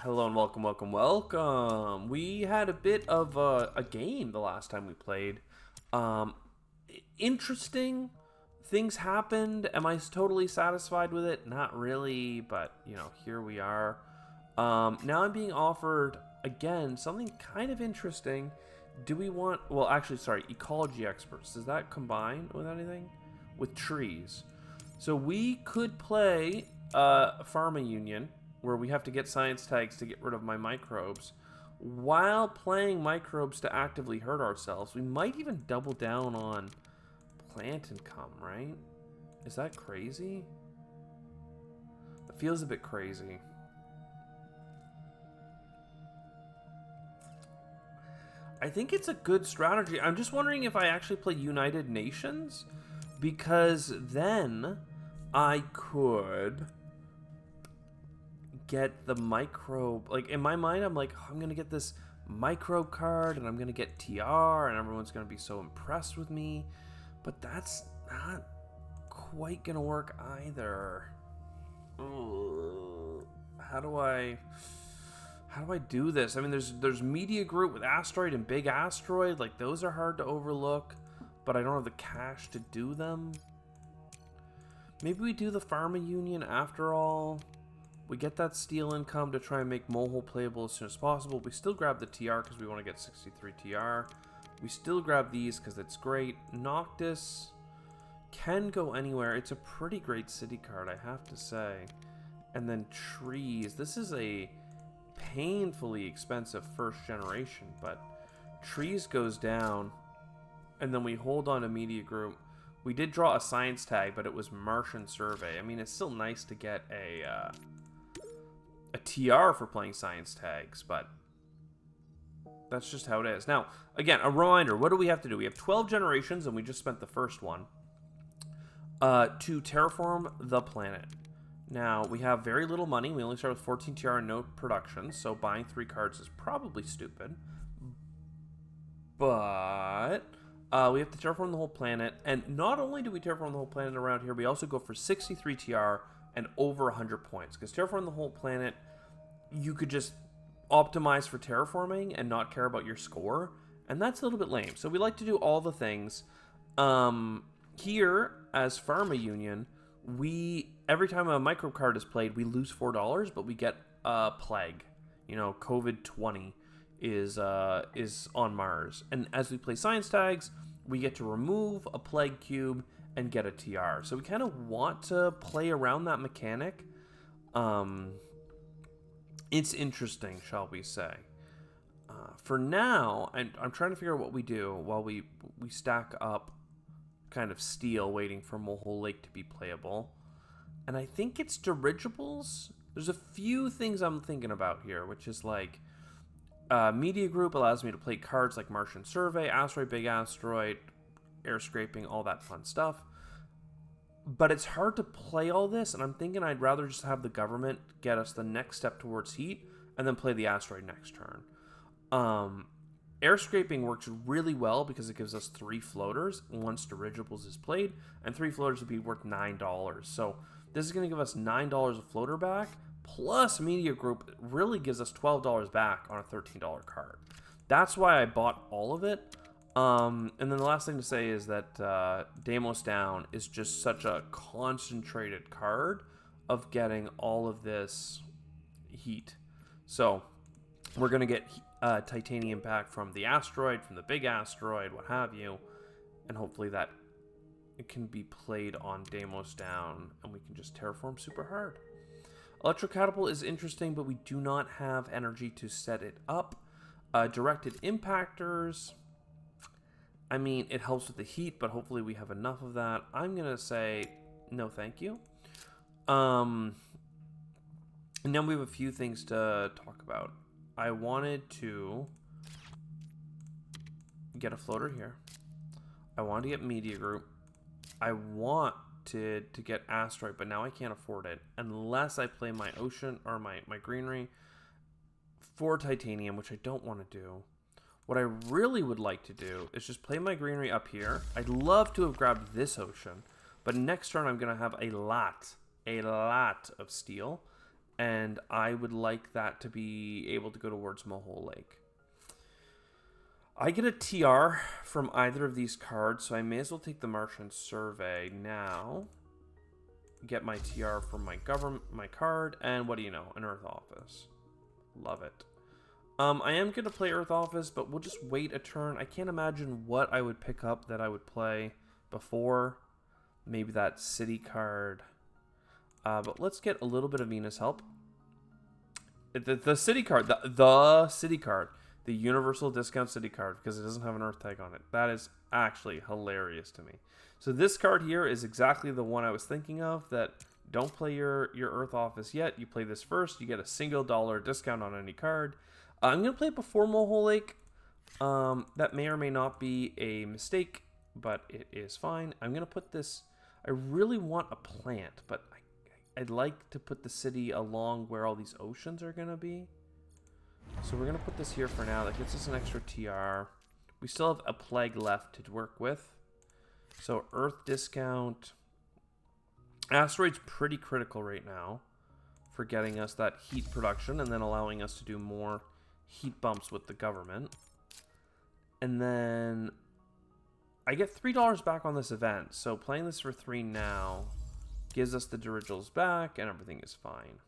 Hello and welcome, welcome, welcome. We had a bit of a game the last time we played. Um, Interesting things happened. Am I totally satisfied with it? Not really, but here we are. Now I'm being offered again something kind of interesting. Do we want? Well, actually, sorry, ecology experts. Does that combine with anything? With trees. So we could play Pharma Union, where we have to get science tags to get rid of my microbes, while playing microbes to actively hurt ourselves. We might even double down on plant income, right? Is that crazy? It feels a bit crazy. I think it's a good strategy. I'm just wondering if I actually play United Nations, because then I could get the microbe. Like, in my mind, I'm like, oh, I'm gonna get this microbe card and I'm gonna get TR and everyone's gonna be so impressed with me, but that's not quite gonna work either. Ugh. How do I do this? I mean, there's media group with asteroid and big asteroid. Like, those are hard to overlook, but I don't have the cash to do them. Maybe we do the Pharma Union after all. We get that steel income to try and make Mohole playable as soon as possible. We still grab the TR because we want to get 63 TR. We still grab these because it's great. Noctis can go anywhere. It's a pretty great city card, I have to say. And then trees. This is a painfully expensive first generation, but trees goes down. And then we hold on to media group. We did draw a science tag, but it was Martian survey. I mean, it's still nice to get a TR for playing science tags, but that's just how it is. Now, again, a reminder, what do we have to do? We have 12 generations, and we just spent the first one to terraform the planet. Now, we have very little money. We only start with 14 TR and no production, so buying 3 cards is probably stupid. But we have to terraform the whole planet, and not only do we terraform the whole planet around here, we also go for 63 TR and over 100 points, because terraform the whole planet, you could just optimize for terraforming and not care about your score, and that's a little bit lame. So we like to do all the things. Here, as Pharma Union, every time a micro card is played, we lose $4, but we get a plague. COVID-20 is on Mars, and as we play science tags, we get to remove a plague cube and get a TR. So we kind of want to play around that mechanic. It's interesting, shall we say. For now, I'm trying to figure out what we do while we stack up kind of steel, waiting for Mohole Lake to be playable. And I think it's dirigibles. There's a few things I'm thinking about here, which is like media group allows me to play cards like Martian Survey, Asteroid, Big Asteroid, air scraping, all that fun stuff. But it's hard to play all this, and I'm thinking I'd rather just have the government get us the next step towards heat, and then play the asteroid next turn. Air scraping works really well because it gives us 3 floaters once dirigibles is played, and 3 floaters would be worth $9. So this is going to give us $9 a floater back, plus media group really gives us $12 back on a $13 card. That's why I bought all of it. And then the last thing to say is that Deimos Down is just such a concentrated card of getting all of this heat. So we're going to get titanium back from the asteroid, from the big asteroid, what have you, and hopefully that it can be played on Deimos Down, and we can just terraform super hard. Electrocatapult is interesting, but we do not have energy to set it up. Directed impactors, I mean, it helps with the heat, but hopefully we have enough of that. I'm going to say no thank you. And now we have a few things to talk about. I wanted to get a floater here. I wanted to get media group. I wanted to get asteroid, but now I can't afford it unless I play my ocean or my greenery for titanium, which I don't want to do. What I really would like to do is just play my greenery up here. I'd love to have grabbed this ocean, but next turn I'm going to have a lot of steel. and I would like that to be able to go towards Mohole Lake. I get a TR from either of these cards, so I may as well take the Martian Survey now. Get my TR from my card, and what do you know? An Earth Office. Love it. I am going to play Earth Office, but we'll just wait a turn. I can't imagine what I would pick up that I would play before. Maybe that city card. But let's get a little bit of Venus help. The city card. The city card. The universal discount city card, because it doesn't have an Earth tag on it. That is actually hilarious to me. So this card here is exactly the one I was thinking of, that don't play your Earth Office yet. You play this first. You get a $1 discount on any card. I'm going to play it before Mohole Lake. That may or may not be a mistake, but it is fine. I'm going to put this... I really want a plant, but I'd like to put the city along where all these oceans are going to be. So we're going to put this here for now. That gets us an extra TR. We still have a plague left to work with. So Earth discount. Asteroid's pretty critical right now for getting us that heat production and then allowing us to do more heat bumps with the government. And then I get $3 back on this event. So playing this for 3 now gives us the dirigibles back and everything is fine.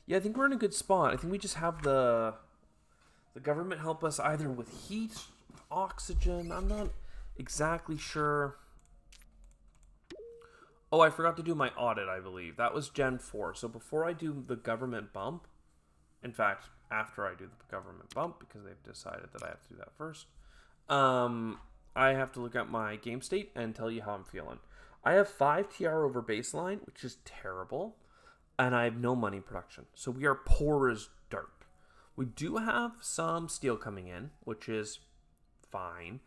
Yeah, I think we're in a good spot. I think we just have the government help us either with heat, oxygen. I'm not exactly sure. Oh, I forgot to do my audit, I believe. That was Gen 4. So before I do the government bump, in fact, after I do the government bump, because they've decided that I have to do that first, I have to look at my game state and tell you how I'm feeling. I have 5 TR over baseline, which is terrible. And I have no money production. So we are poor as dirt. We do have some steel coming in, which is fine.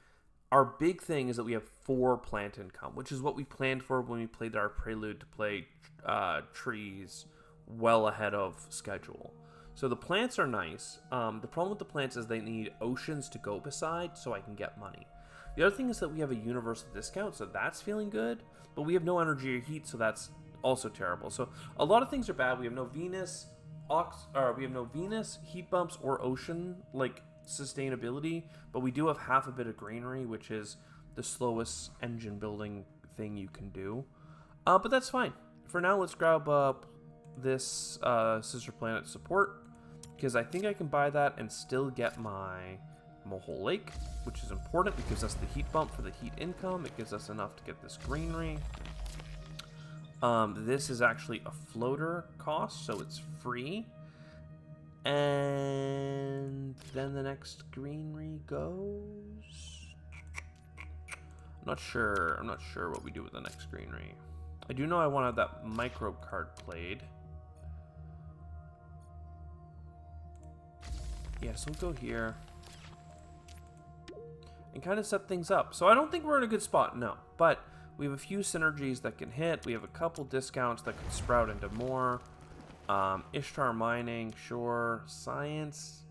Our big thing is that we have 4 plant income, which is what we planned for when we played our prelude to play trees well ahead of schedule. So the plants are nice. The problem with the plants is they need oceans to go beside so I can get money. The other thing is that we have a universal discount, so that's feeling good. But we have no energy or heat, so that's also terrible. So a lot of things are bad. We have no Venus, heat bumps, or ocean like sustainability, but we do have half a bit of greenery, which is the slowest engine building thing you can do. But that's fine. For now, let's grab up this Sister Planet support, because I think I can buy that and still get my Mohole Lake, which is important. It gives us the heat bump for the heat income. It gives us enough to get this greenery. This is actually a floater cost, so it's free. And then the next greenery goes... I'm not sure what we do with the next greenery. I do know I want to have that microbe card played. Yeah, so we'll go here. And kind of set things up. So I don't think we're in a good spot, no. But we have a few synergies that can hit. We have a couple discounts that could sprout into more. Ishtar Mining, sure. Science.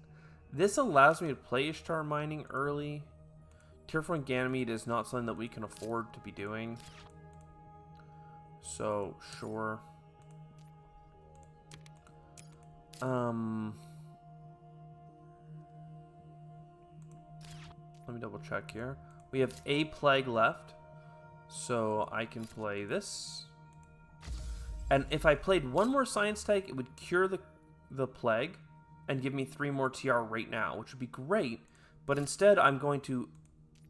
This allows me to play Ishtar Mining early. Terraforming Ganymede is not something that we can afford to be doing. So, sure. Let me double check here. We have a plague left. So I can play this. And if I played one more science tag, it would cure the plague and give me 3 more TR right now, which would be great. But instead, I'm going to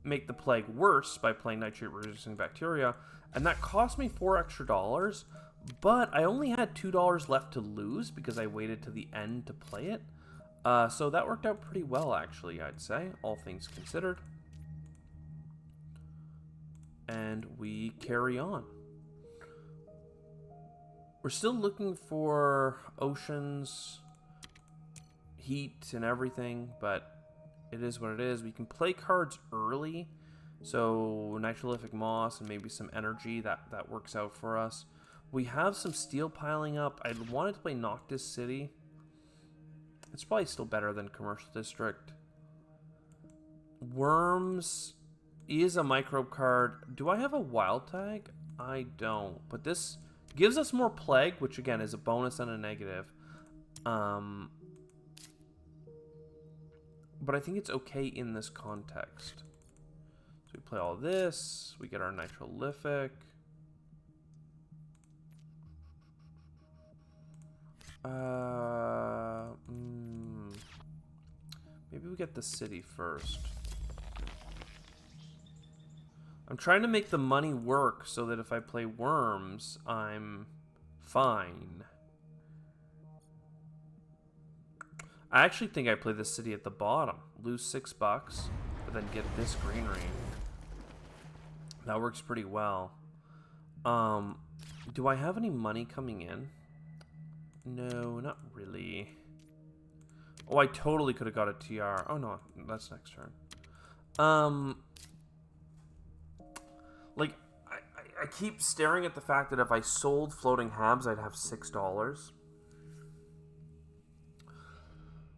make the plague worse by playing nitrate-reducing bacteria. And that cost me $4 extra. But I only had $2 left to lose because I waited to the end to play it. So that worked out pretty well, actually, I'd say, all things considered. And we carry on. We're still looking for oceans, heat, and everything, but it is what it is. We can play cards early, so nitrolithic moss and maybe some energy, that works out for us. We have some steel piling up. I wanted to play Noctis City. It's probably still better than Commercial District. Worms is a microbe card. Do I have a wild tag? I don't. But this Gives us more plague, which again is a bonus and a negative. But I think it's okay in this context. So we play all this. We get our nitrolific. Maybe we get the city first. I'm trying to make the money work so that if I play worms, I'm fine. I actually think I play the city at the bottom. Lose $6, but then get this greenery. That works pretty well. Do I have any money coming in? No, not really. Oh, I totally could have got a TR. Oh no, that's next turn. Like, I keep staring at the fact that if I sold floating habs, I'd have $6.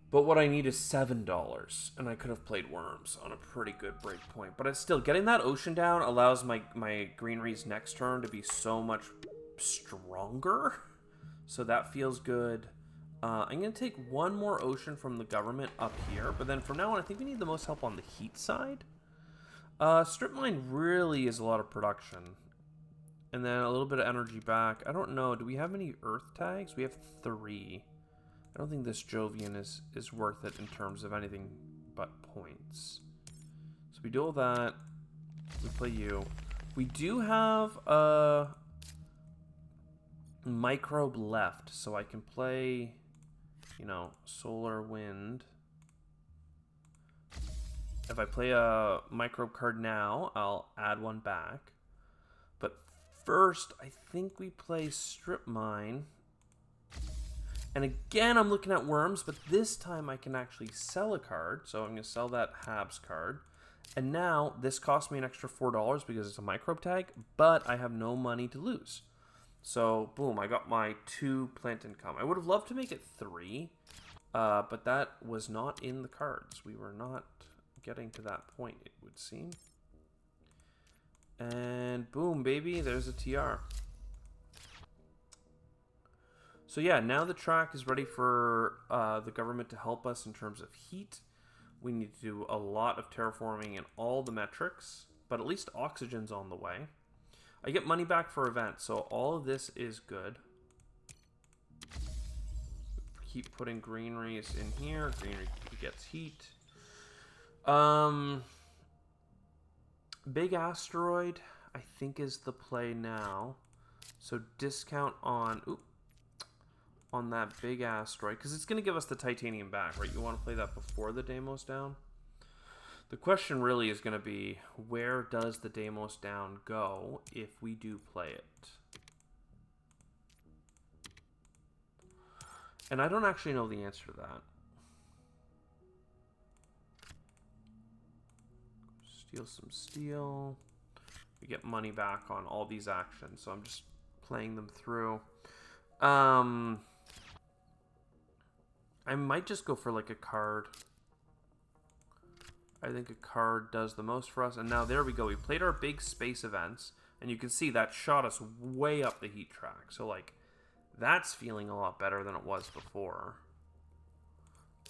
But what I need is $7, and I could have played worms on a pretty good break point. But it's still, getting that ocean down allows my greenery's next turn to be so much stronger. So that feels good. I'm going to take one more ocean from the government up here. But then from now on, I think we need the most help on the heat side. Strip mine really is a lot of production. And then a little bit of energy back. I don't know. Do we have any earth tags? We have 3. I don't think this Jovian is worth it in terms of anything but points. So we do all that. We play you. We do have a microbe left, so I can play, you know, solar wind. If I play a microbe card now, I'll add one back. But first, I think we play strip mine. And again, I'm looking at worms, but this time I can actually sell a card. So I'm going to sell that Habs card. And now this costs me an extra $4 because it's a microbe tag, but I have no money to lose. So boom, I got my 2 plant income. I would have loved to make it 3, but that was not in the cards. We were not getting to that point, it would seem. And boom, baby, there's a TR. So yeah, now the track is ready for the government to help us in terms of heat. We need to do a lot of terraforming in all the metrics, but at least oxygen's on the way. I get money back for events, so all of this is good. Keep putting greeneries in here. Greenery gets heat. Big asteroid, I think, is the play now. So discount on that big asteroid, because it's going to give us the titanium back, right? You want to play that before the Deimos down? The question really is going to be, where does the Deimos down go if we do play it? And I don't actually know the answer to that. Steal some steel. We get money back on all these actions, so I'm just playing them through. I might just go for like a card. I think a card does the most for us. And now there we go. We played our big space events. And you can see that shot us way up the heat track. So like, that's feeling a lot better than it was before.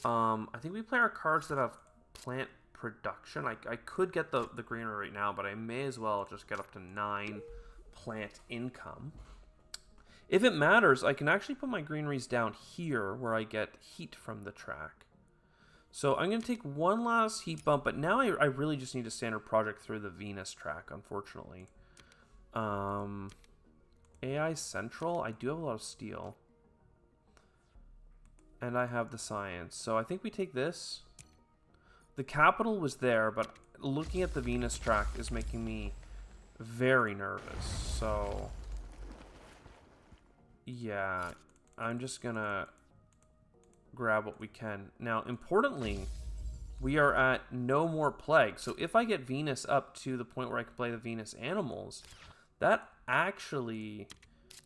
I think we play our cards that have plant production. I could get the greenery right now, but I may as well just get up to 9 plant income. If it matters, I can actually put my greeneries down here where I get heat from the track. So I'm going to take one last heat bump, but now I really just need a standard project through the Venus track, unfortunately. AI Central, I do have a lot of steel. And I have the science. So I think we take this. The capital was there, but looking at the Venus track is making me very nervous. So yeah, I'm just gonna grab what we can. Now, importantly, we are at no more plague. So if I get Venus up to the point where I can play the Venus animals, that actually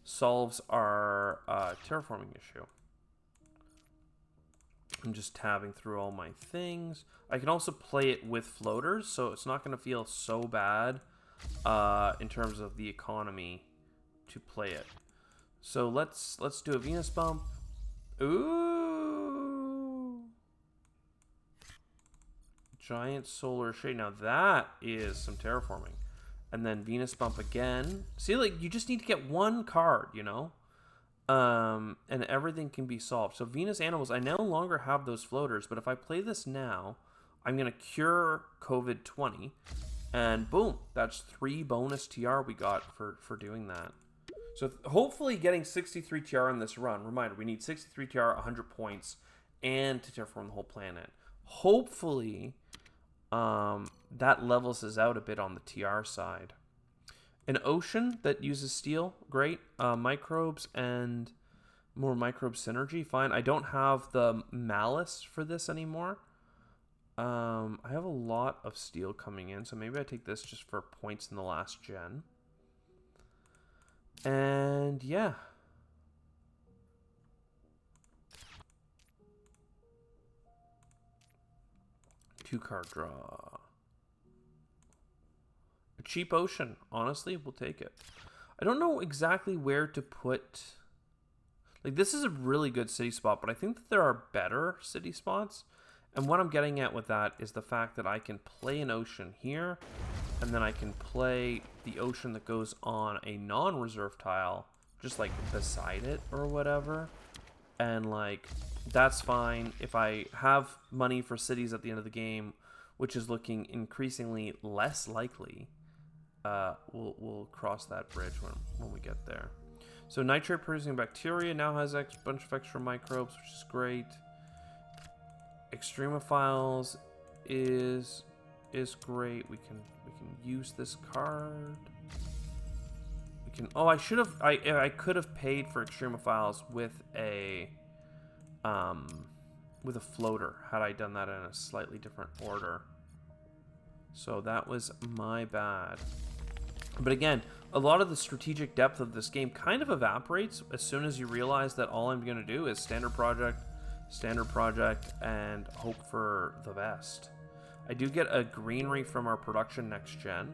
solves our terraforming issue. I'm just tabbing through all my things. I can also play it with floaters, so it's not going to feel so bad in terms of the economy to play it. So let's do a Venus bump. Ooh. Giant solar shade. Now that is some terraforming. And then Venus bump again. See, like, you just need to get one card, you know? And everything can be solved. So Venus animals, I no longer have those floaters, but if I play this now, I'm going to cure COVID-20. And boom, that's 3 bonus TR we got for doing that. So hopefully getting 63 TR in this run. Reminder, we need 63 TR, 100 points, and to terraform the whole planet. Hopefully that levels us out a bit on the TR side. An ocean that uses steel, great. Microbes and more microbe synergy, fine. I don't have the malice for this anymore. I have a lot of steel coming in, so maybe I take this just for points in the last gen. And yeah. Two-card draw. A cheap ocean. Honestly, we'll take it. I don't know exactly where to put... Like, this is a really good city spot, but I think that there are better city spots. And what I'm getting at with that is the fact that I can play an ocean here, and then I can play the ocean that goes on a non-reserve tile, just like beside it or whatever. And like, that's fine. If I have money for cities at the end of the game, which is looking increasingly less likely, we'll cross that bridge when we get there. So nitrate producing bacteria now has a bunch of extra microbes, which is great. Extremophiles is great. We can use this card. We can. Oh, I should have. I could have paid for Extremophiles with a floater had I done that in a slightly different order. So that was my bad. But again, a lot of the strategic depth of this game kind of evaporates as soon as you realize that all I'm going to do is standard project, and hope for the best. I do get a greenery from our production next gen.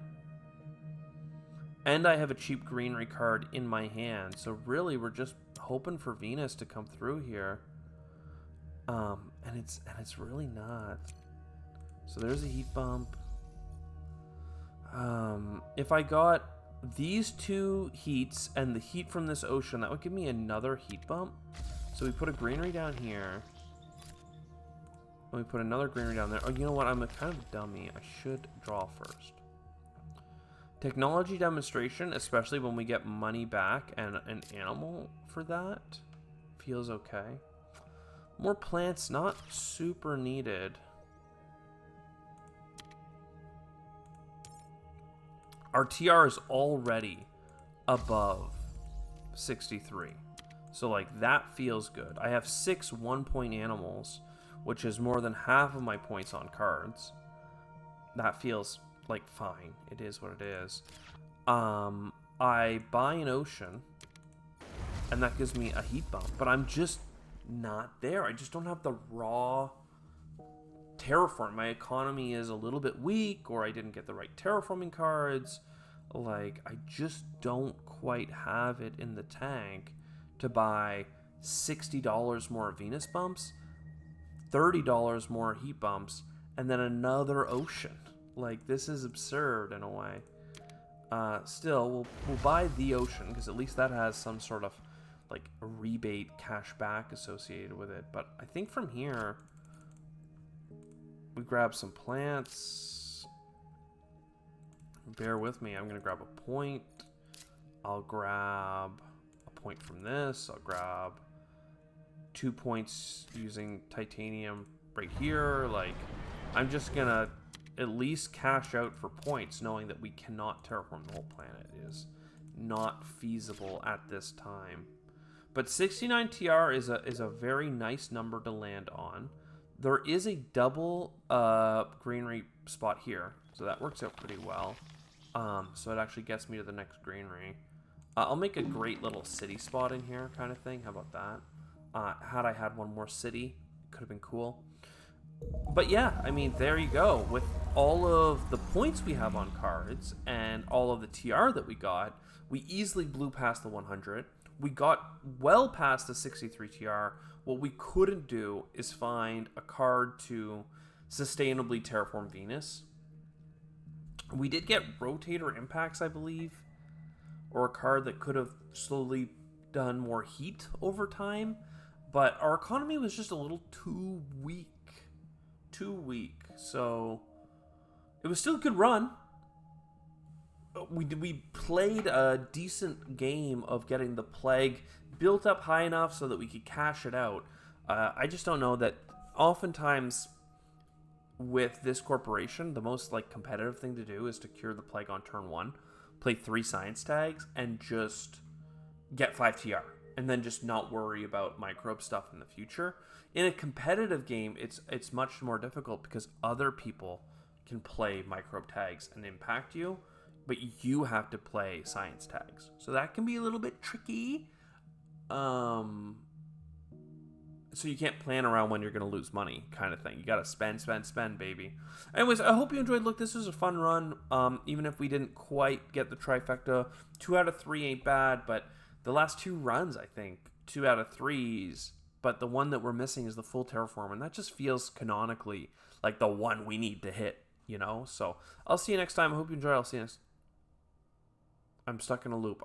And I have a cheap greenery card in my hand. So really, we're just hoping for Venus to come through here. And it's really not. So there's a heat bump. If I got these 2 heats and the heat from this ocean, that would give me another heat bump. So we put a greenery down here. And we put another greenery down there. Oh, you know what? I'm a kind of dummy. I should draw first. Technology demonstration, especially when we get money back and an animal for that, feels okay. More plants, not super needed. Our TR is already above 63. So, like, that feels good. I have 6 1-point animals, which is more than half of my points on cards. That feels, like, fine. It is what it is. I buy an ocean, and that gives me a heat bump. But I'm just not there. I just don't have the raw terraform. My economy is a little bit weak, or I didn't get the right terraforming cards. Like, I just don't quite have it in the tank to buy $60 more Venus bumps, $30 more heat bumps, and then another ocean. Like, this is absurd in a way. Still, we'll buy the ocean, because at least that has some sort of, like, a rebate cash back associated with it. But I think from here, we grab some plants. Bear with me, I'm going to grab a point. I'll grab a point from this. I'll grab 2 points using titanium right here. Like, I'm just going to at least cash out for points, knowing that we cannot terraform the whole planet. It is not feasible at this time. But 69 TR is a very nice number to land on. There is a double greenery spot here, so that works out pretty well. So it actually gets me to the next greenery. I'll make a great little city spot in here, kind of thing. How about that? Had I had one more city, could have been cool. But yeah, I mean, there you go. With all of the points we have on cards and all of the TR that we got, we easily blew past the 100. we got well past the 63 TR. What we couldn't do is find a card to sustainably terraform Venus. We did get rotator impacts, I believe, or a card that could have slowly done more heat over time, but our economy was just a little too weak. So it was still a good run. We played a decent game of getting the plague built up high enough so that we could cash it out. I just don't know that oftentimes with this corporation, the most like competitive thing to do is to cure the plague on turn 1, play 3 science tags, and just get 5 TR, and then just not worry about microbe stuff in the future. In a competitive game, it's much more difficult because other people can play microbe tags and impact you, but you have to play science tags. So that can be a little bit tricky. So you can't plan around when you're going to lose money kind of thing. You got to spend, baby. Anyways, I hope you enjoyed. Look, this was a fun run. Even if we didn't quite get the trifecta, 2 out of 3 ain't bad, but the last 2 runs, I think, 2 out of 3s, but the one that we're missing is the full terraform, and that just feels canonically like the one we need to hit, you know? So I'll see you next time. I hope you enjoy. I'll see you next. I'm stuck in a loop.